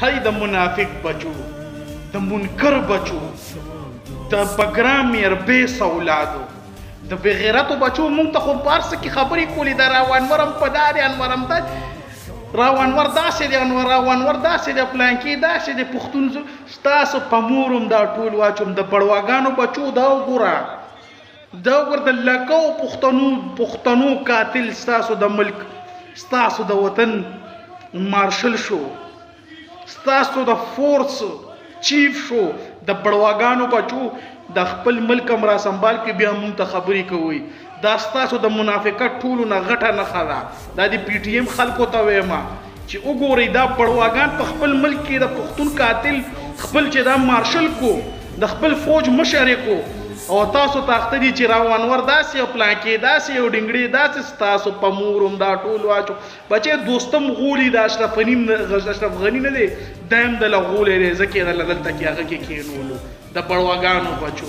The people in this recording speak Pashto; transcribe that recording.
هی د منافق بچو، د منکر بچو، د بګرام یربیس اولادو، د بغیرتو بچو. مونږ ته خو پارس کې خبرې کولې د راوانورم په دا دی، انورم دا راوانور داسې دی، راوانور داسې دی، پلانکې داسې دی. پښتون ستاسو په مورم دا ټول واچوم. د بړواګانو بچو دا وګوره، دا وګوره د لکو پښتنو قاتل ستاسو د ملک، ستاسو د وطن مارشل شو، ستاسو د فورس چیف شو. د بړواګانو بچو د خپل ملک هم را سنبال کې بیا مونږ ته خبرې کوي. دا ستاسو د منافقت ټولو نه غټه نښه ده. دا د پی ټي ایم خلکو ته وایم چې وګورئ دا بړواګان په خپل ملک کې د پښتون قاتل خپل چې دا مارشل کو، د خپل فوج مشر کو، او تاسو تاخته دي چې راوانور داسې او پلانکې داسې او ډنګړې داسې. ستاسو په مورم دا ټول واچو. بچې دوستم غولي د اشرف غني نه دی، دا هم د له غولې دی، ځکه یې دلته کې هغه کې کېنولو د بړواګانو بچو.